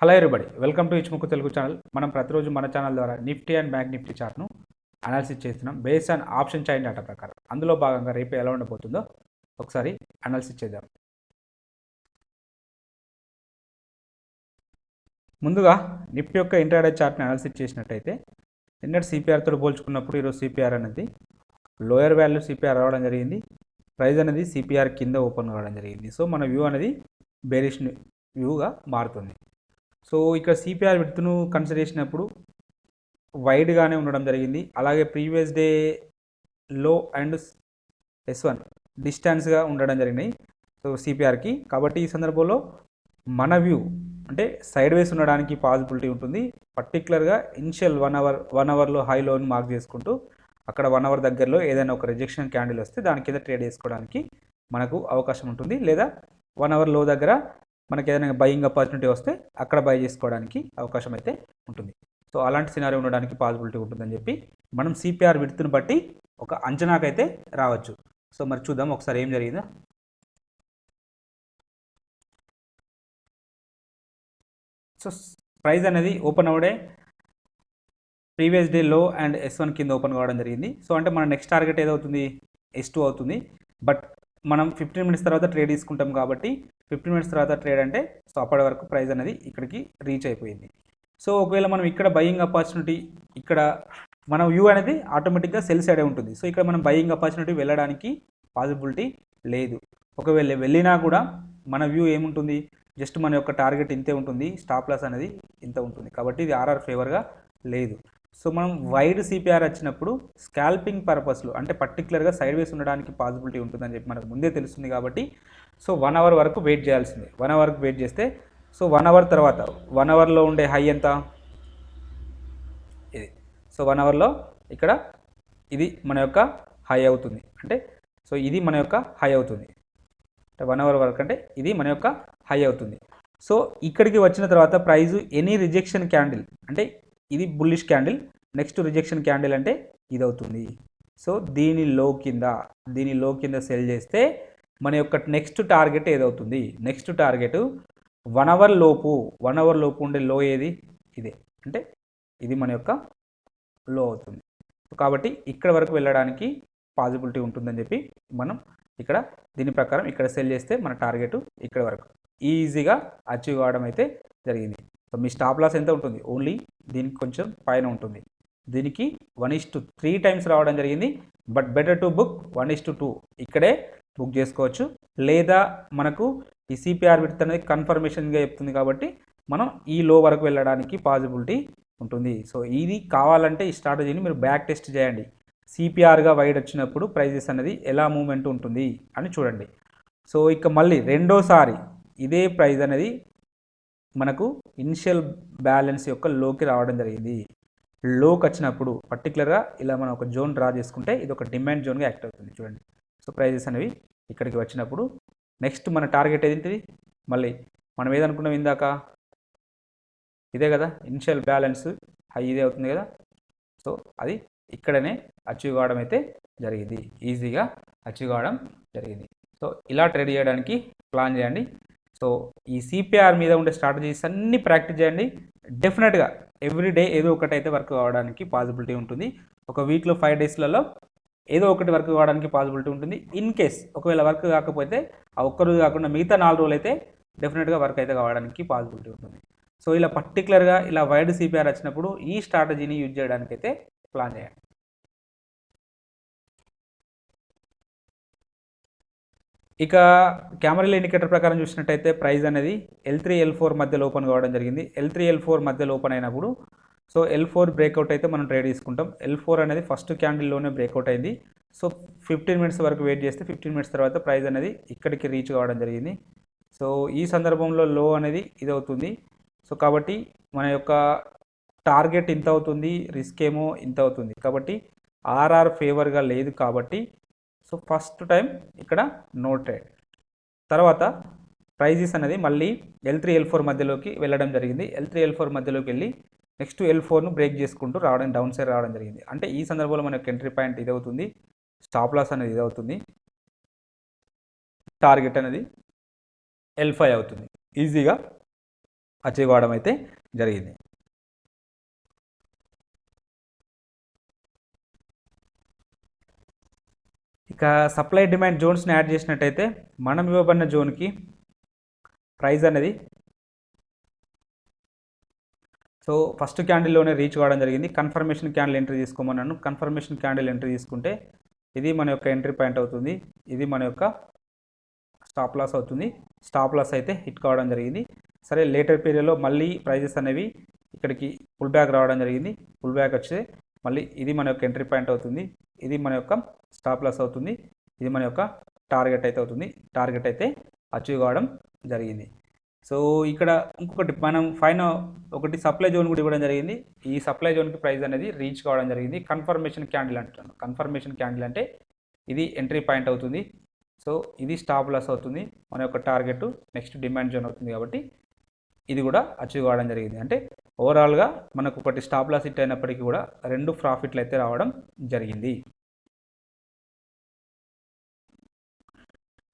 Hello everybody, welcome to ఇచ్చుముక్కు Telugu channel. మనం ప్రతిరోజు మన ఛానల్ ద్వారా నిఫ్టీ అండ్ బ్యాంక్ నిఫ్టీ చార్ట్ను అనాలిసిస్ చేస్తున్నాం based on option chain data ప్రకారం. అందులో భాగంగా రేపు ఎలా ఉండబోతుందో ఒకసారి అనాలిసిస్ చేద్దాం. ముందుగా నిఫ్టీ యొక్క ఇంట్రాడే చార్ట్ని అనాలిసిస్ చేసినట్టయితే నిన్నటి సిపిఆర్తో పోల్చుకున్నప్పుడు ఈరోజు సిపిఆర్ అనేది లోయర్ వాల్యూ సిపిఆర్ రావడం జరిగింది. ప్రైస్ అనేది సిపిఆర్ కింద ఓపెన్ కావడం జరిగింది. సో మన వ్యూ అనేది బేరిష్ వ్యూగా మారుతుంది. సో ఇక్కడ సిపిఆర్ విడ్త్ను కన్సిడర్ చేసినప్పుడు వైడ్గానే ఉండడం జరిగింది. అలాగే ప్రీవియస్ డే లో అండ్ S1 డిస్టెన్స్గా ఉండడం జరిగినాయి సో సిపిఆర్కి. కాబట్టి ఈ సందర్భంలో మన వ్యూ అంటే సైడ్ వేస్ ఉండడానికి పాసిబిలిటీ ఉంటుంది. పర్టికులర్గా ఇనిషియల్ వన్ అవర్లో హై లోని మార్క్ చేసుకుంటూ అక్కడ 1 అవర్ దగ్గరలో ఏదైనా ఒక రిజెక్షన్ క్యాండిల్ వస్తే దాని కింద ట్రేడ్ చేసుకోవడానికి మనకు అవకాశం ఉంటుంది. లేదా 1 అవర్ లో దగ్గర మనకి ఏదైనా బయింగ్ ఆపర్చునిటీ వస్తే అక్కడ బై చేసుకోవడానికి అవకాశం అయితే ఉంటుంది. సో అలాంటి సినారీ ఉండడానికి పాసిబిలిటీ ఉంటుందని చెప్పి మనం సిపిఆర్ విడ్త్ను బట్టి ఒక అంచనాకైతే రావచ్చు. సో మరి చూద్దాం ఒకసారి ఏం జరిగిందో. సో ప్రైస్ అనేది ఓపెన్ అవడే ప్రీవియస్ డే లో అండ్ S1 కింద ఓపెన్ కావడం జరిగింది. సో అంటే మన నెక్స్ట్ టార్గెట్ ఏదవుతుంది, S2 అవుతుంది. బట్ మనం 15 మినిట్స్ తర్వాత ట్రేడ్ తీసుకుంటాం కాబట్టి 15 మినిట్స్ తర్వాత ట్రేడ్ అంటే సో అప్పటి వరకు ప్రైస్ అనేది ఇక్కడికి రీచ్ అయిపోయింది. సో ఒకవేళ మనం ఇక్కడ బయింగ్ ఆపర్చునిటీ ఇక్కడ మన వ్యూ అనేది ఆటోమేటిక్గా సెల్ సైడే ఉంటుంది. సో ఇక్కడ మనం బయింగ్ ఆపర్చునిటీ వెళ్ళడానికి పాసిబిలిటీ లేదు. ఒకవేళ వెళ్ళినా కూడా మన వ్యూ ఏముంటుంది, జస్ట్ మన యొక్క టార్గెట్ ఇంతే ఉంటుంది, స్టాప్ లాస్ అనేది ఇంత ఉంటుంది. కాబట్టి ఇది ఆర్ఆర్ ఫేవర్గా లేదు. సో మనం వైడ్ సిపిఆర్ వచ్చినప్పుడు స్కాల్పింగ్ పర్పస్లో అంటే పర్టికులర్గా సైడ్ వేస్ ఉండడానికి పాసిబిలిటీ ఉంటుందని చెప్పి మనకు ముందే తెలుస్తుంది. కాబట్టి సో 1 అవర్ వరకు వెయిట్ చేయాల్సిందే. 1 అవర్కి వెయిట్ చేస్తే సో 1 అవర్ తర్వాత 1 అవర్లో ఉండే హై ఎంత, ఇది. సో 1 అవర్లో ఇక్కడ ఇది మన యొక్క హై అవుతుంది. అంటే సో ఇది మన యొక్క హై అవుతుంది. 1 అవర్ వరకు అంటే ఇది మన యొక్క హై అవుతుంది. సో ఇక్కడికి వచ్చిన తర్వాత ప్రైజు ఎనీ రిజెక్షన్ క్యాండిల్ అంటే ఇది bullish candle, next rejection candle అంటే ఇది అవుతుంది. సో దీని లో కింద సెల్ చేస్తే మన యొక్క నెక్స్ట్ టార్గెట్ ఏదవుతుంది, నెక్స్ట్ టార్గెట్ 1 అవర్ లోపు ఉండే లో ఏది, ఇదే. అంటే ఇది మన యొక్క లో అవుతుంది. కాబట్టి ఇక్కడ వరకు వెళ్ళడానికి పాసిబిలిటీ ఉంటుందని చెప్పి మనం ఇక్కడ దీని ప్రకారం ఇక్కడ సెల్ చేస్తే మన టార్గెట్ ఇక్కడ వరకు ఈజీగా అచీవ్ కావడం అయితే జరిగింది. సో మీ స్టాప్ లాస్ ఎంత ఉంటుంది, ఓన్లీ దీనికి కొంచెం పైన ఉంటుంది. దీనికి 1:3 టైమ్స్ రావడం జరిగింది. బట్ బెటర్ టు బుక్ 1:2 ఇక్కడే బుక్ చేసుకోవచ్చు. లేదా మనకు ఈ సిపిఆర్ విడ్త్ అనేది కన్ఫర్మేషన్గా చెప్తుంది కాబట్టి మనం ఈ లో వరకు వెళ్ళడానికి పాసిబిలిటీ ఉంటుంది. సో ఇది కావాలంటే ఈ స్ట్రాటజీని మీరు బ్యాక్ టెస్ట్ చేయండి. సిపిఆర్గా వైడ్ వచ్చినప్పుడు ప్రైజెస్ అనేది ఎలా మూవ్మెంట్ ఉంటుంది అని చూడండి. సో ఇక మళ్ళీ రెండోసారి ఇదే ప్రైస్ అనేది మనకు ఇనిషియల్ బ్యాలెన్స్ యొక్క లోకి రావడం జరిగింది. లోకి వచ్చినప్పుడు పర్టికులర్గా ఇలా మనం ఒక జోన్ డ్రా చేసుకుంటే ఇది ఒక డిమాండ్ జోన్గా యాక్ట్ అవుతుంది. చూడండి. సో ప్రైజెస్ అనేవి ఇక్కడికి వచ్చినప్పుడు నెక్స్ట్ మన టార్గెట్ ఏంటిది, మళ్ళీ మనం ఏదనుకున్నాం ఇందాక ఇదే కదా, ఇనిషియల్ బ్యాలెన్స్ హై ఇదే అవుతుంది కదా. సో అది ఇక్కడనే అచీవ్ కావడం అయితే జరిగింది, ఈజీగా అచీవ్ కావడం జరిగింది. సో ఇలా ట్రేడ్ చేయడానికి ప్లాన్ చేయండి. సో ఈ సిపిఆర్ మీద ఉండే స్ట్రాటజీస్ అన్నీ ప్రాక్టీస్ చేయండి. డెఫినెట్గా ఎవ్రీ డే ఏదో ఒకటి అయితే వర్క్ కావడానికి పాసిబిలిటీ ఉంటుంది. ఒక వీక్లో 5 డేస్లలో ఏదో ఒకటి వర్క్ కావడానికి పాసిబిలిటీ ఉంటుంది. ఇన్ కేస్ ఒకవేళ వర్క్ కాకపోతే ఆ ఒక్కరోజు కాకుండా మిగతా 4 రోజులు అయితే డెఫినెట్గా వర్క్ అయితే కావడానికి పాసిబిలిటీ ఉంటుంది. సో ఇలా పర్టికులర్గా ఇలా వైడ్ సిపిఆర్ వచ్చినప్పుడు ఈ స్ట్రాటజీని యూజ్ చేయడానికి అయితే ప్లాన్ చేయండి. ఇక క్యామరల్ ఇండికేటర్ ప్రకారం చూసినట్టయితే ప్రైస్ అనేది L3 L4 మధ్యలో ఓపెన్ కావడం జరిగింది. L3 L4 మధ్యలో ఓపెన్ అయినప్పుడు సో L4 బ్రేక్అవుట్ అయితే మనం ట్రేడ్ తీసుకుంటాం. L4 అనేది ఫస్ట్ క్యాండిల్లోనే బ్రేక్అవుట్ అయింది. సో 15 మినిట్స్ వరకు వెయిట్ చేస్తే 15 మినిట్స్ తర్వాత ప్రైస్ అనేది ఇక్కడికి రీచ్ కావడం జరిగింది. సో ఈ సందర్భంలో లో అనేది ఇది అవుతుంది. సో కాబట్టి మన యొక్క టార్గెట్ ఇంత అవుతుంది, రిస్క్ ఏమో ఇంత అవుతుంది. కాబట్టి ఆర్ఆర్ ఫేవర్గా లేదు. కాబట్టి సో ఫస్ట్ టైం ఇక్కడ నో ట్రేడ్. తర్వాత ప్రైజెస్ అనేది మళ్ళీ L3 L4 మధ్యలోకి వెళ్ళడం జరిగింది. L3 L4 మధ్యలోకి వెళ్ళి నెక్స్ట్ L4ను బ్రేక్ చేసుకుంటూ రావడం, డౌన్ సైడ్ రావడం జరిగింది. అంటే ఈ సందర్భంలో మన యొక్క ఎంట్రీ పాయింట్ ఇది అవుతుంది, స్టాప్ లాస్ అనేది ఇది అవుతుంది, టార్గెట్ అనేది L5 అవుతుంది. ఈజీగా అచీవ్ కావడం అయితే జరిగింది. ఇక సప్లై డిమాండ్ జోన్స్ని యాడ్ చేసినట్టయితే మనం ఇవ్వబడిన జోన్కి ప్రైస్ అనేది సో ఫస్ట్ క్యాండిల్లోనే రీచ్ కావడం జరిగింది. కన్ఫర్మేషన్ క్యాండిల్ ఎంట్రీ తీసుకోమన్నాను. కన్ఫర్మేషన్ క్యాండిల్ ఎంట్రీ తీసుకుంటే ఇది మన యొక్క ఎంట్రీ పాయింట్ అవుతుంది. ఇది మన యొక్క స్టాప్ లాస్ అవుతుంది. స్టాప్ లాస్ అయితే హిట్ కావడం జరిగింది. సరే, లేటర్ పీరియడ్లో మళ్ళీ ప్రైజెస్ అనేవి ఇక్కడికి పుల్ బ్యాక్ రావడం జరిగింది. పుల్ బ్యాక్ వచ్చే మళ్ళీ ఇది మన యొక్క ఎంట్రీ పాయింట్ అవుతుంది. ఇది మన యొక్క స్టాప్ లాస్ అవుతుంది. ఇది మన యొక్క టార్గెట్ అయితే అవుతుంది. టార్గెట్ అయితే అచీవ్ కావడం జరిగింది. సో ఇక్కడ ఇంకొకటి మనం పైన ఒకటి సప్లై జోన్ కూడా ఇవ్వడం జరిగింది. ఈ సప్లై జోన్కి ప్రైస్ అనేది రీచ్ కావడం జరిగింది. కన్ఫర్మేషన్ క్యాండిల్ అంటున్నాను. కన్ఫర్మేషన్ క్యాండిల్ అంటే ఇది ఎంట్రీ పాయింట్ అవుతుంది. సో ఇది స్టాప్ లాస్ అవుతుంది. మన యొక్క టార్గెట్ నెక్స్ట్ డిమాండ్ జోన్ అవుతుంది. కాబట్టి ఇది కూడా అచీవ్ కావడం జరిగింది. అంటే ఓవరాల్గా మనకు ఒకటి స్టాప్ లాస్ హిట్ అయినప్పటికీ కూడా 2 ప్రాఫిట్లు అయితే రావడం జరిగింది.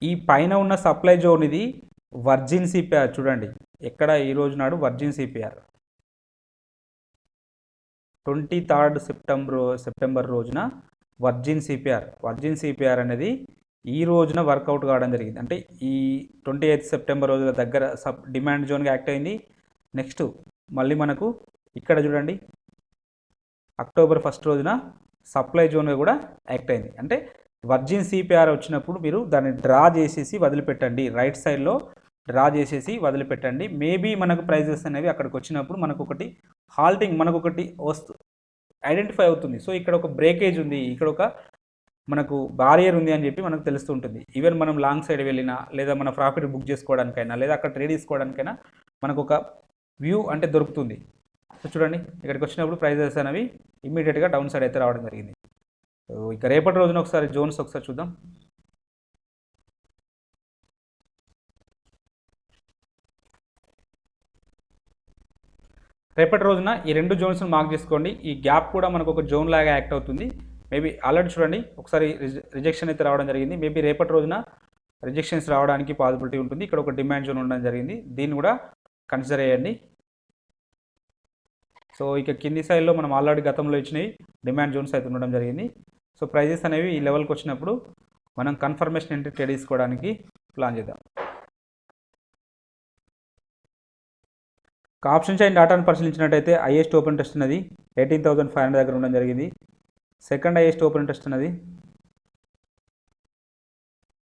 ఈ పైన ఉన్న సప్లై జోన్ ఇది వర్జిన్ సిపిఆర్. చూడండి ఎక్కడ ఈ రోజు నాడు వర్జిన్ సిపిఆర్ 23 సెప్టెంబర్ రోజున వర్జిన్ సిపిఆర్ అనేది ఈ రోజున వర్కౌట్ కావడం జరిగింది. అంటే ఈ 28 సెప్టెంబర్ రోజుల దగ్గర డిమాండ్ జోన్గా యాక్ట్ అయింది. నెక్స్ట్ మళ్ళీ మనకు ఇక్కడ చూడండి అక్టోబర్ 1 రోజున సప్లై జోన్గా కూడా యాక్ట్ అయింది. అంటే వర్జిన్ సిపిఆర్ వచ్చినప్పుడు మీరు దాన్ని డ్రా చేసేసి వదిలిపెట్టండి. రైట్ సైడ్లో డ్రా చేసేసి వదిలిపెట్టండి. మేబీ మనకు ప్రైజెస్ అనేవి అక్కడికి వచ్చినప్పుడు మనకు ఒకటి హాల్టింగ్ మనకు ఒకటి ఐడెంటిఫై అవుతుంది. సో ఇక్కడ ఒక బ్రేకేజ్ ఉంది, ఇక్కడ ఒక మనకు బారియర్ ఉంది అని చెప్పి మనకు తెలుస్తుంటుంది. ఈవెన్ మనం లాంగ్ సైడ్ వెళ్ళినా లేదా మన ప్రాఫిట్ బుక్ చేసుకోవడానికైనా లేదా అక్కడ ట్రేడ్ తీసుకోవడానికైనా మనకు ఒక వ్యూ అంటే దొరుకుతుంది. సో చూడండి ఇక్కడికి వచ్చినప్పుడు ప్రైజెస్ అనేవి ఇమ్మీడియట్గా డౌన్ సైడ్ అయితే రావడం జరిగింది. ఇక రేపటి రోజున ఒకసారి జోన్స్ ఒకసారి చూద్దాం. రేపటి రోజున ఈ 2 జోన్స్ని మార్క్ చేసుకోండి. ఈ గ్యాప్ కూడా మనకు ఒక జోన్ లాగా యాక్ట్ అవుతుంది. మేబీ ఆల్రెడీ చూడండి ఒకసారి రిజెక్షన్ అయితే రావడం జరిగింది. మేబీ రేపటి రోజున రిజెక్షన్స్ రావడానికి పాసిబిలిటీ ఉంటుంది. ఇక్కడ ఒక డిమాండ్ జోన్ ఉండడం జరిగింది. దీన్ని కూడా కన్సిడర్ చేయండి. సో ఇక కింది సైడ్లో మనం ఆల్రెడీ గతంలో ఇచ్చినవి డిమాండ్ జోన్స్ అయితే ఉండడం జరిగింది. సో ప్రైజెస్ అనేవి ఈ లెవెల్కి వచ్చినప్పుడు మనం కన్ఫర్మేషన్ ఎంట్రీ ట్రేడ్ తీసుకోవడానికి ప్లాన్ చేద్దాం. ఆప్షన్ చైన్ డాటాను పరిశీలించినట్టయితే హైయెస్ట్ ఓపెన్ టెస్ట్ అనేది 18,500 దగ్గర ఉండడం జరిగింది. సెకండ్ హైయెస్ట్ ఓపెన్ టెస్ట్ అనేది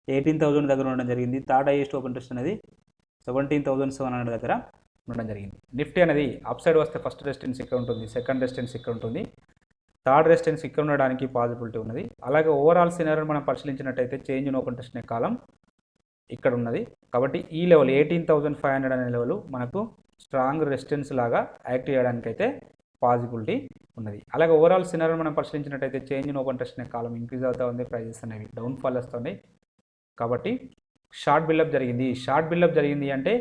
18,000 దగ్గర ఉండడం జరిగింది. థర్డ్ హైయెస్ట్ ఓపెన్ టెస్ట్ అనేది 17,700 దగ్గర ఉండడం జరిగింది. నిఫ్టీ అనేది అప్ సైడ్ వస్తే ఫస్ట్ రెసిస్టెన్స్ ఇక్కడ ఉంటుంది, సెకండ్ రెసిస్టెన్స్ ఇక్కడ ఉంటుంది, థర్డ్ రెసిస్టెన్స్ ఇక్కడ ఉండడానికి పాసిబిలిటీ ఉన్నది. అలాగే ఓవరాల్ సినారియోని మనం పరిశీలించినట్టయితే చేంజ్ ఇన్ ఓపెన్ టెస్ట్ అనే కాలం ఇక్కడ ఉన్నది. కాబట్టి ఈ లెవెల్ 18,500 అనే లెవెల్ మనకు స్ట్రాంగ్ రెసిస్టెన్స్ లాగా యాక్ట్ చేయడానికి అయితే పాసిబిలిటీ ఉన్నది. అలాగే ఓవరాల్ సినారియోని మనం పరిశీలించినట్టయితే చేంజ్ ఇన్ ఓపెన్ టెస్ట్ అనే కాలం ఇంక్రీజ్ అవుతూ ఉంది, ప్రైజెస్ అనేవి డౌన్ ఫాల్ వస్తున్నాయి. కాబట్టి షార్ట్ బిల్డప్ జరిగింది. షార్ట్ బిల్డప్ జరిగింది అంటే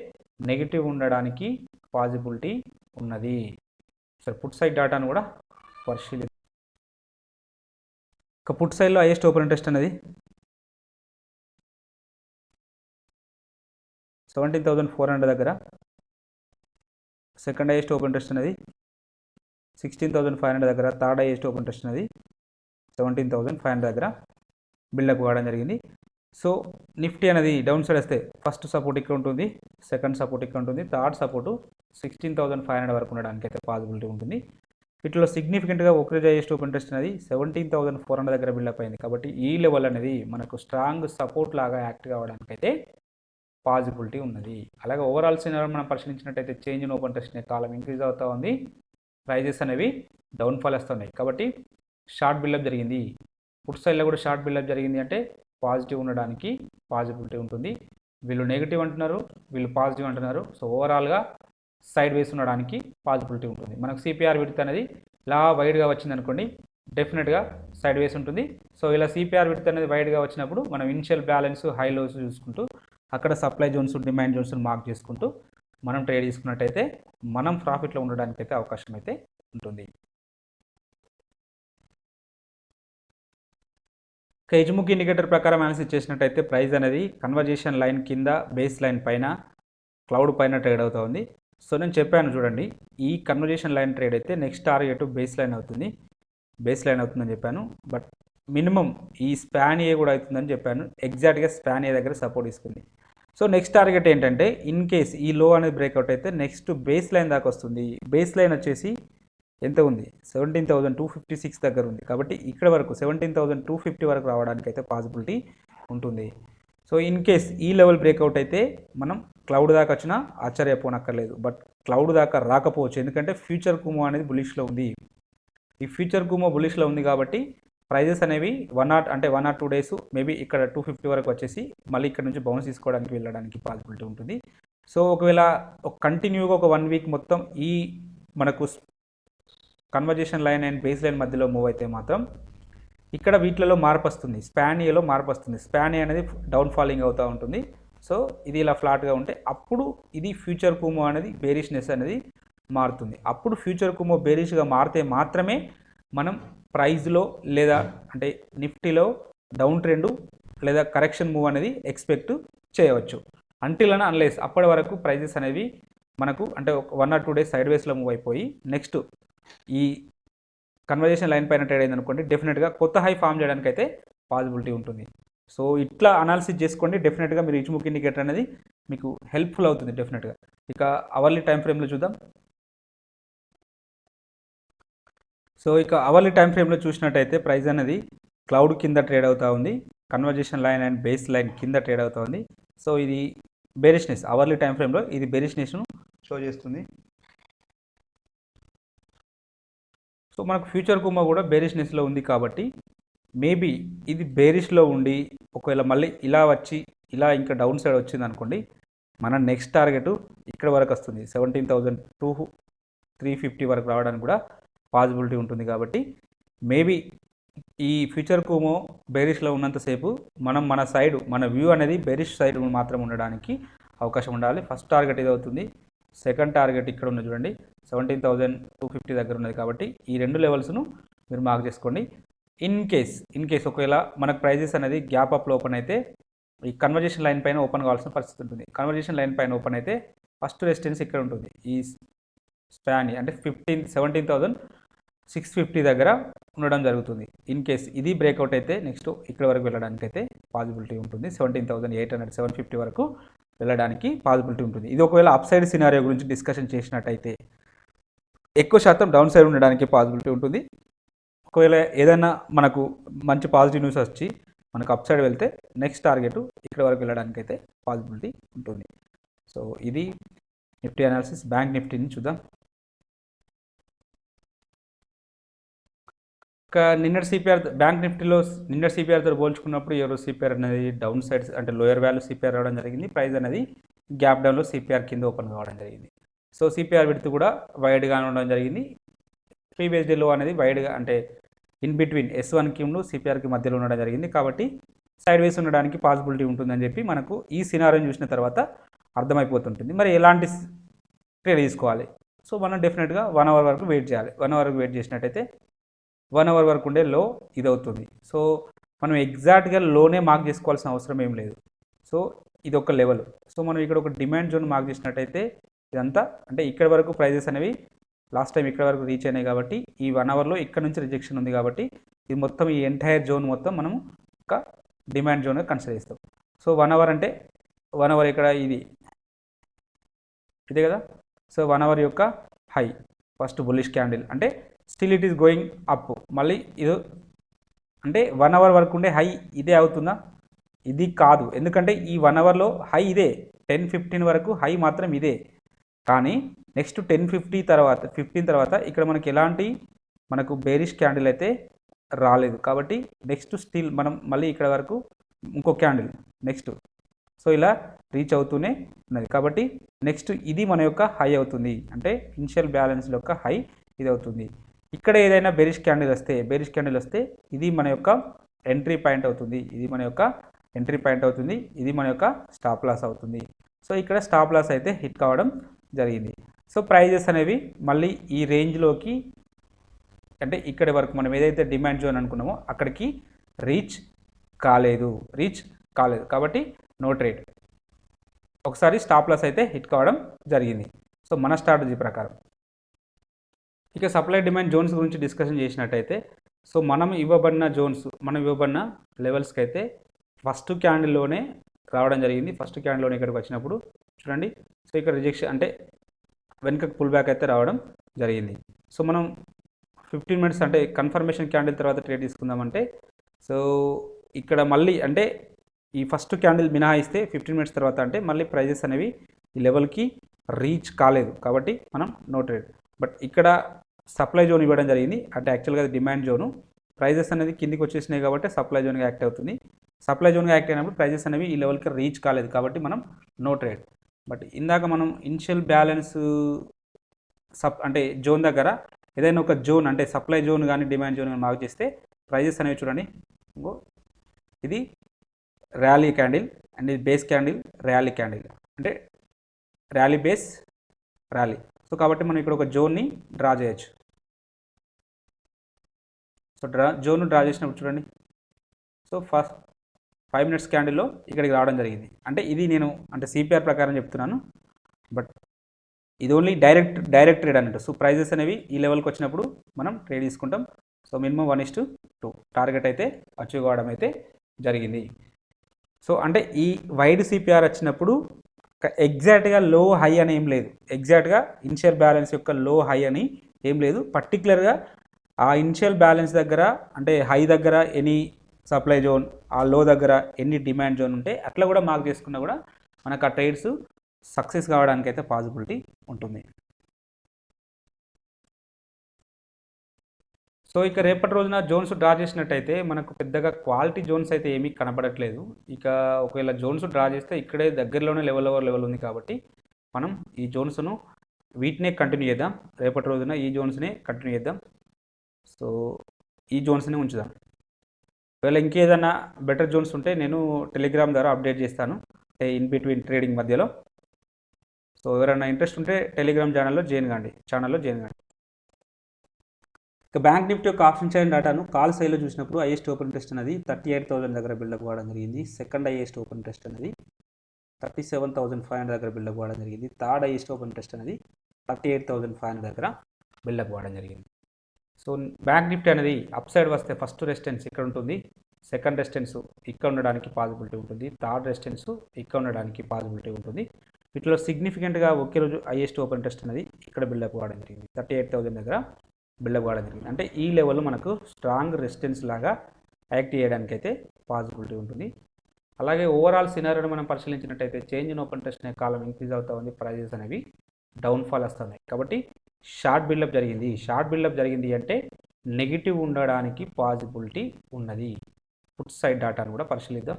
నెగిటివ్ ఉండడానికి పాసిబిలిటీ ఉన్నది. సరే, పుట్ సైడ్ డాటాను కూడా పరిశీలి. ఇక పుట్ సైడ్లో హైయెస్ట్ ఓపెన్ టెస్ట్ అనేది 17,400 దగ్గర, సెకండ్ హైయెస్ట్ ఓపెన్ టెస్ట్ అనేది 16,500 దగ్గర, థర్డ్ హైయెస్ట్ ఓపెన్ టెస్ట్ అనేది 17,500 దగ్గర బిల్డప్ కావడం జరిగింది. సో నిఫ్టీ అనేది డౌన్ సైడ్ వస్తే ఫస్ట్ సపోర్ట్ ఇక్కడ ఉంటుంది, సెకండ్ సపోర్ట్ ఇక్కడ ఉంటుంది, థర్డ్ సపోర్టు 16,500 వరకు ఉండడానికి అయితే పాసిబిలిటీ ఉంటుంది. వీటిలో సిగ్నిఫికెంట్గా ఒకరోజు హైయెస్ట్ ఓపెన్ టెస్ట్ అనేది 17,400 దగ్గర బిల్డప్ అయింది. కాబట్టి ఈ లెవెల్ అనేది మనకు స్ట్రాంగ్ సపోర్ట్ లాగా యాక్ట్ కావడానికి అయితే పాసిబిలిటీ ఉన్నది. అలాగే ఓవరాల్ సినారియో మనం పరిశీలించినట్టయితే చేంజ్ ఇన్ ఓపెన్ టెస్ట్ కాలం ఇంక్రీజ్ అవుతూ ఉంది, ప్రైజెస్ అనేవి డౌన్ ఫాల్ వస్తున్నాయి. కాబట్టి షార్ట్ బిల్డప్ జరిగింది. పుట్ సైడ్లో కూడా షార్ట్ బిల్డప్ జరిగింది అంటే పాజిటివ్ ఉండడానికి పాసిబిలిటీ ఉంటుంది. వీళ్ళు నెగిటివ్ అంటున్నారు, వీళ్ళు పాజిటివ్ అంటున్నారు. సో ఓవరాల్గా సైడ్ వేస్ ఉండడానికి పాసిబిలిటీ ఉంటుంది. మనకు సిపిఆర్ విడ్త్ అనేది ఇలా వైడ్గా వచ్చింది అనుకోండి, డెఫినెట్గా సైడ్ వేస్ ఉంటుంది. సో ఇలా సిపిఆర్ విడ్త్ అనేది వైడ్గా వచ్చినప్పుడు మనం ఇనిషియల్ బ్యాలెన్స్ హై లోస్ చూసుకుంటూ అక్కడ supply zones demand zones mark చేసుకుంటూ మనం ట్రేడ్ చేసుకున్నట్టయితే మనం ప్రాఫిట్లో ఉండడానికి అయితే అవకాశం అయితే ఉంటుంది. హెజ్ముఖ్ ఇండికేటర్ ప్రకారం అనాలిసిస్ చేసినట్టయితే ప్రైస్ అనేది కన్వర్జేషన్ లైన్ కింద బేస్ లైన్ పైన క్లౌడ్ పైన ట్రేడ్ అవుతూ ఉంది. సో నేను చెప్పాను చూడండి, ఈ కన్వర్జేషన్ లైన్ ట్రేడ్ అయితే నెక్స్ట్ టార్గెట్ బేస్ లైన్ అవుతుంది, బేస్ లైన్ అవుతుందని చెప్పాను. బట్ మినిమం ఈ స్పాన్ ఏ కూడా అవుతుందని చెప్పాను. ఎగ్జాక్ట్గా స్పాన్ ఏ దగ్గర సపోర్ట్ ఇస్తుంది. సో నెక్స్ట్ టార్గెట్ ఏంటంటే, ఇన్ కేస్ ఈ లో అనేది బ్రేక్అవుట్ అయితే నెక్స్ట్ బేస్ లైన్ దాకా వస్తుంది. బేస్ లైన్ వచ్చేసి ఎంత ఉంది, 17,256 దగ్గర ఉంది. కాబట్టి ఇక్కడ వరకు 17,250 వరకు రావడానికి అయితే పాసిబిలిటీ ఉంటుంది. సో ఇన్ కేస్ ఈ లెవెల్ బ్రేక్అవుట్ అయితే మనం క్లౌడ్ దాకా వచ్చినా ఆశ్చర్యపోనక్కర్లేదు. బట్ క్లౌడ్ దాకా రాకపోవచ్చు, ఎందుకంటే ఫ్యూచర్ కుమో అనేది బులిష్లో ఉంది. ఈ ఫ్యూచర్ కుమో బులిష్లో ఉంది కాబట్టి ప్రైజెస్ అనేవి 1 or 2 డేస్ మేబీ ఇక్కడ 250 వరకు వచ్చేసి మళ్ళీ ఇక్కడ నుంచి బౌన్స్ తీసుకోవడానికి వెళ్ళడానికి పాసిబిలిటీ ఉంటుంది. సో ఒకవేళ కంటిన్యూగా ఒక 1 వీక్ మొత్తం ఈ మనకు conversation line and base line మధ్యలో మూవ్ అయితే మాత్రం ఇక్కడ వీటిలలో మార్పు వస్తుంది, స్పాన్ ఏలో మార్పు వస్తుంది. స్పాన్ ఏ అనేది డౌన్ ఫాలింగ్ అవుతూ ఉంటుంది. సో ఇది ఇలా ఫ్లాట్గా ఉంటే అప్పుడు ఇది ఫ్యూచర్ కుమో అనేది బేరిష్నెస్ అనేది మారుతుంది. అప్పుడు ఫ్యూచర్ కుమో బేరిష్గా మారితే మాత్రమే మనం ప్రైజ్లో లేదా అంటే నిఫ్టీలో డౌన్ ట్రెండ్ లేదా కరెక్షన్ మూవ్ అనేది ఎక్స్పెక్ట్ చేయవచ్చు. అంటిల్ అండ్ అన్లెస్ అప్పటి వరకు ప్రైజెస్ అనేవి మనకు అంటే 1 or 2 డేస్ సైడ్ వేస్లో మూవ్ అయిపోయి నెక్స్ట్ ఈ కన్వర్జేషన్ లైన్ పైన ట్రేడ్ అయింది అనుకోండి, డెఫినెట్గా కొత్త హై ఫామ్ చేయడానికి అయితే పాసిబిలిటీ ఉంటుంది. సో ఇట్లా అనాలిసిస్ చేసుకోండి, డెఫినెట్గా మీరు ఇచ్చుముక్ ఇండికేటర్ అనేది మీకు హెల్ప్ఫుల్ అవుతుంది డెఫినెట్గా. ఇక అవర్లీ టైం ఫ్రేమ్లో చూద్దాం. సో ఇక అవర్లీ టైం ఫ్రేమ్లో చూసినట్టయితే ప్రైస్ అనేది క్లౌడ్ కింద ట్రేడ్ అవుతూ ఉంది, conversation line and base line కింద ట్రేడ్ అవుతూ ఉంది. సో ఇది బేరిష్నెస్, అవర్లీ టైం ఫ్రేమ్లో ఇది బేరిష్నెస్ను షో చేస్తుంది. సో మనకు ఫ్యూచర్ కుమో కూడా బేరిష్నెస్లో ఉంది కాబట్టి మేబీ ఇది బేరిష్లో ఉండి ఒకవేళ మళ్ళీ ఇలా వచ్చి ఇలా ఇంకా డౌన్ సైడ్ వచ్చింది అనుకోండి, మన నెక్స్ట్ టార్గెట్ ఇక్కడ వరకు వస్తుంది, 17,350 వరకు రావడానికి కూడా పాసిబిలిటీ ఉంటుంది. కాబట్టి మేబీ ఈ ఫ్యూచర్ కుమో బేరిష్లో ఉన్నంతసేపు మనం మన సైడ్ మన వ్యూ అనేది బేరిష్ సైడ్ మాత్రం ఉండడానికి అవకాశం ఉండాలి. ఫస్ట్ టార్గెట్ ఇది అవుతుంది, సెకండ్ టార్గెట్ ఇక్కడ ఉన్నది చూడండి 17,250 దగ్గర ఉన్నది. కాబట్టి ఈ రెండు లెవెల్స్ను మీరు మార్క్ చేసుకోండి. ఇన్ కేస్ ఒకవేళ మనకు ప్రైజెస్ అనేది గ్యాప్ అప్లో ఓపెన్ అయితే ఈ కన్వర్జేషన్ లైన్ పైన ఓపెన్ కావాల్సిన పరిస్థితి ఉంటుంది. కన్వర్జేషన్ లైన్ పైన ఓపెన్ అయితే ఫస్ట్ రెసిస్టెన్స్ ఇక్కడ ఉంటుంది, ఈ స్పాన్ అంటే 17,650 దగ్గర ఉండడం జరుగుతుంది. ఇన్ కేస్ ఇది బ్రేక్అవుట్ అయితే నెక్స్ట్ ఇక్కడ వరకు వెళ్ళడానికి అయితే పాసిబిలిటీ ఉంటుంది, 17,800 750 వరకు వెళ్ళడానికి పాసిబిలిటీ ఉంటుంది. ఇది ఒకవేళ అప్ సైడ్ సినారియో గురించి డిస్కషన్ చేసినట్టయితే ఎక్కువ శాతం డౌన్ సైడ్ ఉండడానికి పాసిబిలిటీ ఉంటుంది. ఒకవేళ ఏదైనా మనకు మంచి పాజిటివ్ న్యూస్ వచ్చి మనకు అప్ సైడ్ వెళ్తే నెక్స్ట్ టార్గెట్ ఇక్కడ వరకు వెళ్ళడానికి అయితే పాసిబిలిటీ ఉంటుంది. సో ఇది నిఫ్టీ అనాలిసిస్. బ్యాంక్ నిఫ్టీని చూద్దాం. నిన్నటి సిపిఆర్ బ్యాంక్ నిఫ్టీలో నిన్నటి సిపిఆర్తో పోల్చుకున్నప్పుడు ఈరోజు సిపిఆర్ అనేది డౌన్ సైడ్స్ అంటే లోయర్ వాల్యూ సిపిఆర్ రావడం జరిగింది. ప్రైస్ అనేది గ్యాప్ డౌన్లో సిపిఆర్ కింద ఓపెన్ కావడం జరిగింది. సో సిపిఆర్ విడ్త్ కూడా వైడ్గా ఉండడం జరిగింది. ప్రీవియస్ డే లో అనేది వైడ్గా అంటే ఇన్ బిట్వీన్ S1కి సిపిఆర్కి మధ్యలో ఉండడం జరిగింది. కాబట్టి సైడ్ వేస్ ఉండడానికి పాసిబిలిటీ ఉంటుందని చెప్పి మనకు ఈ సినారియోని చూసిన తర్వాత అర్థమైపోతుంటుంది. మరి ఎలాంటి ట్రేడ్ తీసుకోవాలి? సో మనం డెఫినెట్గా 1 అవర్ వరకు వెయిట్ చేయాలి. 1 అవర్ వెయిట్ చేసినట్టయితే 1 అవర్ వరకు ఉండే లో ఇది అవుతుంది. సో మనం ఎగ్జాక్ట్గా లోనే మార్క్ చేసుకోవాల్సిన అవసరం ఏం లేదు. సో ఇది ఒక లెవెల్. సో మనం ఇక్కడ ఒక డిమాండ్ జోన్ మార్క్ చేసినట్టయితే ఇదంతా అంటే ఇక్కడ వరకు ప్రైజెస్ అనేవి లాస్ట్ టైం ఇక్కడ వరకు రీచ్ అయినాయి. కాబట్టి ఈ 1 అవర్లో ఇక్కడ నుంచి రిజెక్షన్ ఉంది. కాబట్టి ఇది మొత్తం ఈ ఎంటైర్ జోన్ మొత్తం మనం ఒక డిమాండ్ జోన్గా కన్సిడర్ చేస్తాం. సో 1 అవర్ అంటే 1 అవర్ ఇక్కడ ఇదే కదా. సో 1 అవర్ యొక్క హై ఫస్ట్ బుల్లిష్ క్యాండిల్ అంటే still it is going up. మళ్ళీ ఇది అంటే 1 అవర్ వరకు ఉండే హై ఇదే అవుతుందా? ఇది కాదు. ఎందుకంటే ఈ 1 అవర్లో హై ఇదే, 10:15 వరకు హై మాత్రం ఇదే. కానీ నెక్స్ట్ 10:15 తర్వాత ఇక్కడ మనకి ఎలాంటి బేరిష్ క్యాండిల్ అయితే రాలేదు. కాబట్టి నెక్స్ట్ స్టిల్ మనం మళ్ళీ ఇక్కడ వరకు ఇంకో క్యాండిల్ నెక్స్ట్ సో ఇలా రీచ్ అవుతూనే ఉన్నది. కాబట్టి నెక్స్ట్ ఇది మన యొక్క హై అవుతుంది. అంటే ఇనిషియల్ బ్యాలెన్స్ యొక్క హై ఇది అవుతుంది. ఇక్కడ ఏదైనా బేరిష్ క్యాండిల్ వస్తే ఇది మన యొక్క ఎంట్రీ పాయింట్ అవుతుంది. ఇది మన యొక్క స్టాప్ లాస్ అవుతుంది. సో ఇక్కడ స్టాప్ లాస్ అయితే హిట్ కావడం జరిగింది. సో ప్రైజెస్ అనేవి మళ్ళీ ఈ రేంజ్లోకి అంటే ఇక్కడి వరకు మనం ఏదైతే డిమాండ్ జోన్ అనుకున్నామో అక్కడికి రీచ్ కాలేదు. కాబట్టి నో ట్రేడ్. ఒకసారి స్టాప్ లాస్ అయితే హిట్ కావడం జరిగింది. సో సో మన స్ట్రాటజీ ప్రకారం. ఇక సప్లై డిమాండ్ జోన్స్ గురించి డిస్కషన్ చేసినట్టయితే, సో మనం ఇవ్వబడిన లెవెల్స్కి అయితే ఫస్ట్ క్యాండిల్లోనే రావడం జరిగింది. ఫస్ట్ క్యాండిల్లోనే ఇక్కడికి వచ్చినప్పుడు చూడండి, సో ఇక్కడ రిజెక్షన్ అంటే వెనుకకు పుల్ బ్యాక్ అయితే రావడం జరిగింది. సో మనం 15 మినిట్స్ అంటే కన్ఫర్మేషన్ క్యాండిల్ తర్వాత ట్రేడ్ తీసుకుందామంటే, సో ఇక్కడ మళ్ళీ అంటే ఈ ఫస్ట్ క్యాండిల్ మినహాయిస్తే 15 మినిట్స్ తర్వాత అంటే మళ్ళీ ప్రైజెస్ అనేవి ఈ లెవెల్కి రీచ్ కాలేదు, కాబట్టి మనం నో ట్రేడ్. బట్ ఇక్కడ సప్లై జోన్ ఇవ్వడం జరిగింది, అంటే యాక్చువల్గా అది డిమాండ్ జోను. ప్రైజెస్ అనేది కిందికి వచ్చేసినాయి కాబట్టి సప్లై జోన్గా యాక్ట్ అవుతుంది. సప్లై జోన్గా యాక్ట్ అయినప్పుడు ప్రైజెస్ అనేవి ఈ లెవెల్కి రీచ్ కాలేదు, కాబట్టి మనం నో ట్రేడ్. బట్ ఇందాక మనం ఇనిషియల్ బ్యాలెన్స్ అంటే జోన్ దగ్గర ఏదైనా ఒక జోన్ అంటే సప్లై జోన్ కానీ డిమాండ్ జోన్ కానీ మార్క్ చేస్తే ప్రైజెస్ అనేవి చూడండి, ఇది ర్యాలీ క్యాండిల్ అండ్ ఇది బేస్ క్యాండిల్, ర్యాలీ క్యాండిల్ అంటే ర్యాలీ బేస్ ర్యాలీ. సో కాబట్టి మనం ఇక్కడ ఒక జోన్ని డ్రా చేయొచ్చు. సో జోన్ డ్రా చేసినప్పుడు చూడండి, సో ఫస్ట్ 5 మినిట్స్ క్యాండిల్లో ఇక్కడికి రావడం జరిగింది. అంటే ఇది నేను అంటే సిపిఆర్ ప్రకారం చెప్తున్నాను, బట్ ఇది ఓన్లీ డైరెక్ట్ ట్రేడ్ అన్నట్టు. సో ప్రైజెస్ అనేవి ఈ లెవెల్కి వచ్చినప్పుడు మనం ట్రేడ్ తీసుకుంటాం. సో మినిమం 1:2 టార్గెట్ అయితే అచీవ్ కావడం అయితే జరిగింది. సో అంటే ఈ వైడ్ సిపిఆర్ వచ్చినప్పుడు ఎగ్జాక్ట్గా లో హై అని ఏం లేదు, ఎగ్జాక్ట్గా ఇనిషియల్ బ్యాలెన్స్ యొక్క లో హై అని ఏం లేదు. పర్టికులర్గా ఆ ఇనిషియల్ బ్యాలెన్స్ దగ్గర అంటే హై దగ్గర ఎనీ సప్లై జోన్, ఆ లో దగ్గర ఎన్ని డిమాండ్ జోన్ ఉంటే అట్లా కూడా మార్క్ చేసుకున్నా కూడా మనకు ఆ ట్రేడ్స్ సక్సెస్ కావడానికి అయితే పాసిబిలిటీ ఉంటుంది. సో ఇక రేపటి రోజున జోన్స్ డ్రా చేసినట్టయితే మనకు పెద్దగా క్వాలిటీ జోన్స్ అయితే ఏమీ కనబడట్లేదు. ఇక ఒకవేళ జోన్స్ డ్రా చేస్తే ఇక్కడే దగ్గరలోనే లెవెల్ ఉంది, కాబట్టి మనం ఈ జోన్స్ను వీటినే కంటిన్యూ చేద్దాం. రేపటి రోజున ఈ జోన్స్నే కంటిన్యూ చేద్దాం. సో ఈ జోన్స్ని ఉంచుదాం. ఒకవేళ ఇంకేదైనా బెటర్ జోన్స్ ఉంటే నేను టెలిగ్రామ్ ద్వారా అప్డేట్ చేస్తాను, అంటే ఇన్ బిట్వీన్ ట్రేడింగ్ మధ్యలో. సో ఎవరైనా ఇంట్రెస్ట్ ఉంటే టెలిగ్రామ్ ఛానల్లో జాయిన్ కాండి. ఇక బ్యాంక్ నిఫ్టీ యొక్క ఆప్షన్ చైన్ డేటాను కాల్ సైడ్లో చూసినప్పుడు హైయెస్ట్ ఓపెన్ ఇంట్రెస్ట్ అనేది 38,000 దగ్గర బిల్డప్ అవ్వడం జరిగింది. సెకండ్ హైయెస్ట్ ఓపెన్ ఇంట్రెస్ట్ అనేది 37,500 దగ్గర బిల్డప్ అవ్వడం జరిగింది. థర్డ్ హైయెస్ట్ ఓపెన్ ఇంట్రెస్ట్ అనేది 38,500 దగ్గర బిల్డప్ అవ్వడం జరిగింది. సో బ్యాంక్ నిఫ్టీ అనేది అప్ సైడ్ వస్తే ఫస్ట్ రెసిస్టెన్స్ ఇక్కడ ఉంటుంది, సెకండ్ రెసిస్టెన్స్ ఇక్కడ ఉండడానికి పాసిబిలిటీ ఉంటుంది, థర్డ్ రెసిస్టెన్స్ ఇక్కడ ఉండడానికి పాసిబిలిటీ ఉంటుంది. వీటిలో సిగ్నిఫికెంట్గా ఒకే రోజు హైయెస్ట్ ఓపెన్ ఇంట్రెస్ట్ అనేది ఇక్కడ బిల్డప్ అవ్వడం జరిగింది, 38,000 దగ్గర బిల్డప్ అవ్వడం జరిగింది. అంటే ఈ లెవెల్ మనకు స్ట్రాంగ్ రెసిస్టెన్స్ లాగా యాక్ట్ చేయడానికి అయితే పాసిబిలిటీ ఉంటుంది. అలాగే ఓవరాల్ సినారియోని మనం పరిశీలించినట్టయితే చేంజ్ ఇన్ ఓపెన్ ఇంట్రెస్ట్ అనే కాలం ఇంక్రీజ్ అవుతా ఉంది, ప్రైజెస్ అనేవి డౌన్ఫాల్ వస్తున్నాయి. కాబట్టి షార్ట్ బిల్డప్ జరిగింది అంటే నెగిటివ్ ఉండడానికి పాసిబిలిటీ ఉన్నది. పుట్ సైడ్ డాటాను కూడా పరిశీలిద్దాం.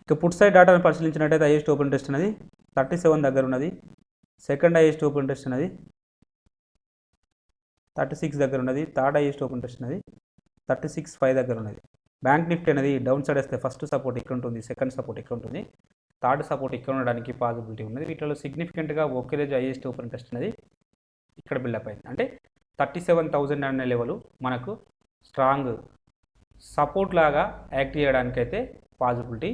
ఇక పుట్ సైడ్ డాటాను పరిశీలించినట్టయితే హైయెస్ట్ ఓపెన్ ఇంట్రెస్ట్ అనేది 37 దగ్గర ఉన్నది, సెకండ్ హైయెస్ట్ ఓపెన్ ఇంట్రెస్ట్ అనేది 36 దగ్గర ఉన్నది, థర్డ్ హైయెస్ట్ ఓపెన్ ఇంట్రెస్ట్ అనేది 36.5 దగ్గర ఉన్నది. బ్యాంక్ నిఫ్టీ అనేది డౌన్ సైడ్ వస్తే ఫస్ట్ సపోర్ట్ ఇక్కడ ఉంటుంది, సెకండ్ సపోర్ట్ ఇక్కడ ఉంటుంది, థర్డ్ సపోర్ట్ ఇక్కడ ఉండడానికి పాసిబిలిటీ ఉన్నది. వీటిలో సిగ్నిఫికెంట్గా ఒకే రోజు హైయెస్ట్ ఓపెన్ ఇంట్రెస్ట్ అనేది ఇక్కడ బిల్డప్ అయింది. అంటే 37,000 అనే లెవెల్ మనకు స్ట్రాంగ్ సపోర్ట్ లాగా యాక్ట్ చేయడానికి అయితే పాసిబిలిటీ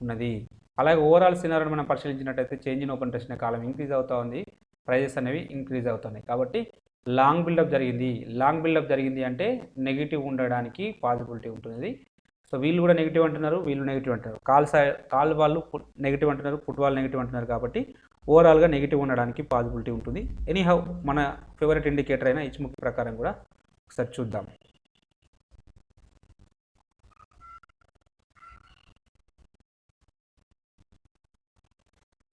ఉన్నది. అలాగే ఓవరాల్ సినారియోని మనం పరిశీలించినట్టయితే చేంజ్ ఇన్ ఓపెన్ ఇంట్రెస్ట్ అనే కాలం ఇంక్రీజ్ అవుతూ ఉంది, ప్రైజెస్ అనేవి ఇంక్రీజ్ అవుతున్నాయి. కాబట్టి లాంగ్ బిల్డప్ జరిగింది అంటే నెగిటివ్ ఉండడానికి పాసిబిలిటీ ఉంటుంది. సో వీళ్ళు కూడా నెగిటివ్ అంటున్నారు, వీళ్ళు నెగిటివ్ అంటున్నారు, కాల్ వాళ్ళు నెగిటివ్ అంటున్నారు, పుట్ వాళ్ళు నెగిటివ్ అంటున్నారు. కాబట్టి ఓవరాల్గా నెగిటివ్ ఉండడానికి పాసిబిలిటీ ఉంటుంది. ఎనీహౌ మన ఫేవరెట్ ఇండికేటర్ అయిన ఇచ్ముఖి ప్రకారం కూడా ఒకసారి చూద్దాం.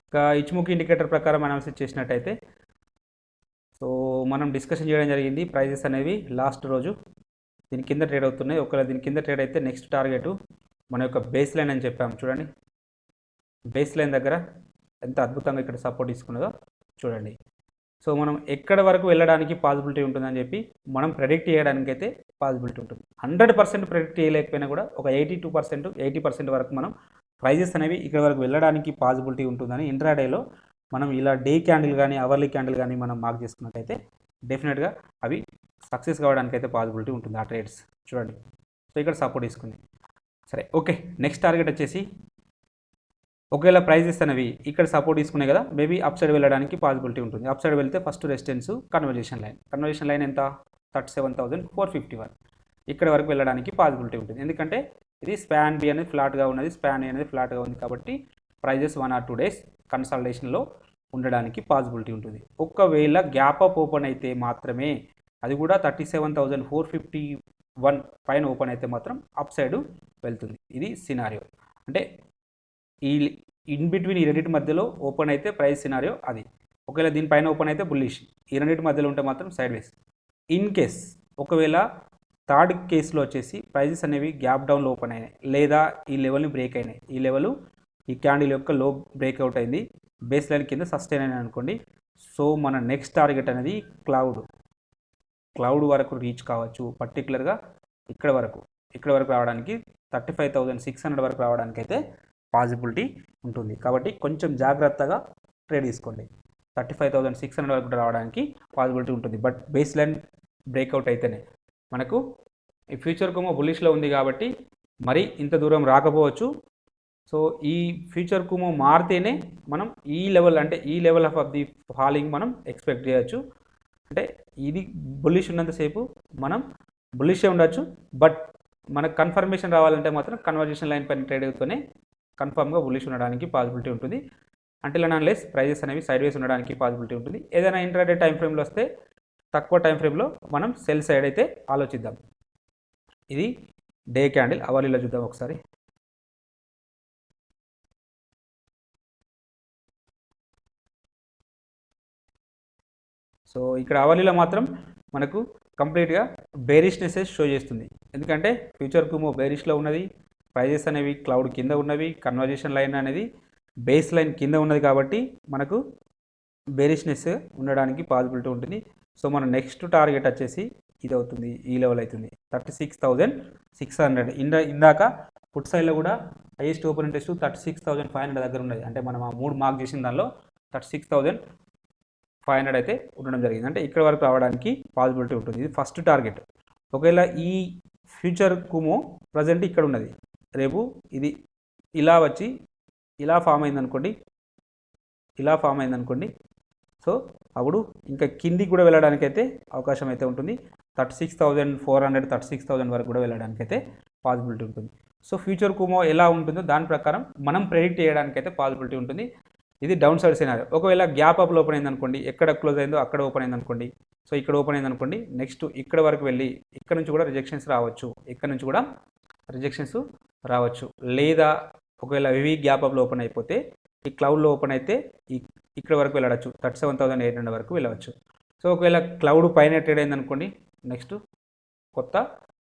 ఇక ఇచ్ముఖి ఇండికేటర్ ప్రకారం అనాలిసిస్ చేసినట్టయితే సో మనం డిస్కషన్ చేయడం జరిగింది, ప్రైజెస్ అనేవి లాస్ట్ రోజు దీని కింద ట్రేడ్ అవుతున్నాయి. ఒకవేళ దీని కింద ట్రేడ్ అయితే నెక్స్ట్ టార్గెట్ మన యొక్క బేస్ లైన్ అని చెప్పాము. చూడండి బేస్ లైన్ దగ్గర ఎంత అద్భుతంగా ఇక్కడ సపోర్ట్ తీసుకున్నదో చూడండి. సో మనం ఎక్కడ వరకు వెళ్ళడానికి పాసిబిలిటీ ఉంటుందని చెప్పి మనం ప్రెడిక్ట్ చేయడానికి అయితే పాసిబిలిటీ ఉంటుంది. 100% ప్రెడిక్ట్ చేయలేకపోయినా కూడా ఒక 82%, 80% వరకు మనం ప్రైజెస్ అనేవి ఇక్కడ వరకు వెళ్ళడానికి పాసిబిలిటీ ఉంటుందని ఇంట్రాడేలో మనం ఇలా డే క్యాండిల్ కానీ అవర్లీ క్యాండిల్ కానీ మనం మార్క్ చేసుకున్నట్టయితే డెఫినెట్గా అవి సక్సెస్ కావడానికి అయితే పాసిబిలిటీ ఉంటుంది ఆ ట్రేడ్స్. చూడండి సో ఇక్కడ సపోర్ట్ తీసుకుంది. సరే ఓకే, నెక్స్ట్ టార్గెట్ వచ్చేసి ఒకవేళ ప్రైజెస్ అనేవి ఇక్కడ సపోర్ట్ తీసుకున్నాయి కదా, మేబీ అప్ సైడ్ వెళ్ళడానికి పాసిబిలిటీ ఉంటుంది. అప్ సైడ్ వెళ్తే ఫస్ట్ రెసిస్టెన్స్ కన్వర్జేషన్ లైన్ ఎంత 37,451 ఇక్కడ వరకు వెళ్ళడానికి పాసిబిలిటీ ఉంటుంది. ఎందుకంటే ఇది స్పాన్ బి అనేది ఫ్లాట్గా ఉన్నది, స్పాన్ ఏ అనేది ఫ్లాట్గా ఉంది కాబట్టి ప్రైజెస్ 1 or 2 days కన్సల్టేషన్లో ఉండడానికి పాసిబిలిటీ ఉంటుంది. ఒకవేళ గ్యాప్ అప్ ఓపెన్ అయితే మాత్రమే, అది కూడా 37,451 పైన ఓపెన్ అయితే మాత్రం అప్ సైడ్ వెళ్తుంది. ఇది సినారియో. అంటే ఈ ఇన్ బిట్వీన్ ఈ రెండింటి మధ్యలో ఓపెన్ అయితే ప్రైస్ సినారియో అది. ఒకవేళ దీనిపైన ఓపెన్ అయితే బుల్లిష్, ఈ రెండింటి మధ్యలో ఉంటే మాత్రం సైడ్ వేస్. ఇన్ కేస్ ఒకవేళ థర్డ్ కేసులో వచ్చేసి ప్రైజెస్ అనేవి గ్యాప్ డౌన్లో ఓపెన్ అయినాయి లేదా ఈ లెవెల్ని బ్రేక్ అయినాయి, ఈ లెవెల్ ఈ క్యాండిల్ యొక్క లో బ్రేక్అవుట్ అయింది, బేస్ లైన్ కింద సస్టైన్ అయినా అనుకోండి. సో మన నెక్స్ట్ టార్గెట్ అనేది క్లౌడ్ వరకు రీచ్ కావచ్చు. పర్టికులర్గా ఇక్కడ వరకు రావడానికి 35,600 వరకు రావడానికి అయితే పాసిబిలిటీ ఉంటుంది. కాబట్టి కొంచెం జాగ్రత్తగా ట్రేడ్ తీసుకోండి. 35,600 వరకు రావడానికి పాసిబిలిటీ ఉంటుంది. బట్ బేస్ లైన్ బ్రేక్అవుట్ అయితేనే మనకు ఈ ఫ్యూచర్ కుమో బుల్లిష్లో ఉంది కాబట్టి మరి ఇంత దూరం రాకపోవచ్చు. సో ఈ ఫ్యూచర్ కుమో మారితేనే మనం ఈ లెవెల్ ఆఫ్ ది ఫాలింగ్ మనం ఎక్స్పెక్ట్ చేయొచ్చు. అంటే ఇది బుల్లిష్ ఉన్నంతసేపు మనం బుల్లిషే ఉండొచ్చు. బట్ మనకు కన్ఫర్మేషన్ రావాలంటే మాత్రం కన్వర్జేషన్ లైన్ పైన ట్రేడ్ అవుతూనే కన్ఫర్మ్గా బుల్లిష్ ఉండడానికి పాసిబిలిటీ ఉంటుంది. అంటిల్ అండ్ అన్లెస్ ప్రైజెస్ అనేవి సైడ్ వేస్ ఉండడానికి పాసిబిలిటీ ఉంటుంది. ఏదైనా ఇంట్రాడే టైం ఫ్రేమ్లో వస్తే తక్కువ టైం ఫ్రేమ్లో మనం సెల్ సైడ్ అయితే ఆలోచిద్దాం. ఇది డే క్యాండిల్. అవర్లీలో చూద్దాం ఒకసారి. సో ఇక్కడ అవర్లీలో మాత్రం మనకు కంప్లీట్గా బేరిష్నెస్ షో చేస్తుంది. ఎందుకంటే ఫ్యూచర్ కుమో బేరిష్లో ఉన్నది, ప్రైజెస్ అనేవి క్లౌడ్ కింద ఉన్నవి, కన్వర్జేషన్ లైన్ అనేది బేస్ లైన్ కింద ఉన్నది కాబట్టి మనకు బేరిష్నెస్ ఉండడానికి పాసిబిలిటీ ఉంటుంది. సో మన నెక్స్ట్ టార్గెట్ వచ్చేసి ఇది అవుతుంది, ఈ లెవెల్ అవుతుంది 36,600. ఇందాక పుట్ సైడ్లో కూడా హైయెస్ట్ ఓపెన్ ఇంట్రెస్ట్ 36,500 దగ్గర ఉన్నది. అంటే మనం ఆ 3 మార్క్ చేసిన దానిలో 36,500 అయితే ఉండడం జరిగింది. అంటే ఇక్కడ వరకు రావడానికి పాసిబిలిటీ ఉంటుంది. ఇది ఫస్ట్ టార్గెట్. ఒకవేళ ఈ ఫ్యూచర్ కుమో ప్రజెంట్ ఇక్కడ ఉన్నది, రేపు ఇది ఇలా వచ్చి ఇలా ఫామ్ అయిందనుకోండి, సో అప్పుడు ఇంకా కిందికి కూడా వెళ్ళడానికి అయితే అవకాశం అయితే ఉంటుంది. 36,400 36,000 వరకు కూడా వెళ్ళడానికి అయితే పాసిబిలిటీ ఉంటుంది. సో ఫ్యూచర్ కుమో ఎలా ఉంటుందో దాని ప్రకారం మనం ప్రెడిక్ట్ చేయడానికి అయితే పాసిబిలిటీ ఉంటుంది. ఇది డౌన్ సైడ్ సినారియో. ఒకవేళ గ్యాప్ అప్లో ఓపెన్ అయిందనుకోండి, ఎక్కడ క్లోజ్ అయిందో అక్కడ ఓపెన్ అయిందనుకోండి, సో ఇక్కడ ఓపెన్ అయిందనుకోండి, నెక్స్ట్ ఇక్కడ వరకు వెళ్ళి ఇక్కడ నుంచి కూడా రిజెక్షన్స్ రావచ్చు. లేదా ఒకవేళ హెవీ గ్యాప్ అప్లో ఓపెన్ అయిపోతే ఈ క్లౌడ్లో ఓపెన్ అయితే ఇక్కడ వరకు వెళ్ళవచ్చు, 37,800 వరకు వెళ్ళవచ్చు. సో ఒకవేళ క్లౌడ్ పైన ట్రేడ్ అయిందనుకోండి, నెక్స్ట్ కొత్త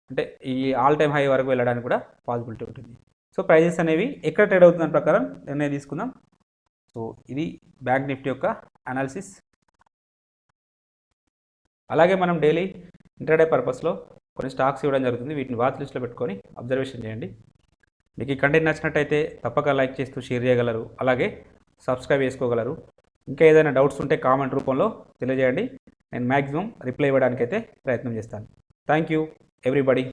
అంటే ఈ ఆల్ టైమ్ హై వరకు వెళ్ళడానికి కూడా పాసిబిలిటీ ఉంటుంది. సో ప్రైజెస్ అనేవి ఎక్కడ ట్రేడ్ అవుతుందని ప్రకారం నిర్ణయం తీసుకుందాం. సో ఇది బ్యాంక్ నిఫ్టీ యొక్క అనాలిసిస్. అలాగే మనం డైలీ ఇంట్రాడే పర్పస్లో కొన్ని స్టాక్స్ ఇవ్వడం జరుగుతుంది. వీటిని వాచ్ లిస్ట్లో పెట్టుకొని అబ్జర్వేషన్ చేయండి. మీకు ఈ కంటెంట్ నచ్చినట్టయితే తప్పక లైక్ చేస్తూ షేర్ చేయగలరు, అలాగే సబ్స్క్రైబ్ చేసుకోగలరు. ఇంకా ఏదైనా డౌట్స్ ఉంటే కామెంట్ రూపంలో తెలియజేయండి. నేను మ్యాక్సిమం రిప్లై ఇవ్వడానికైతే ప్రయత్నం చేస్తాను. Thank you everybody.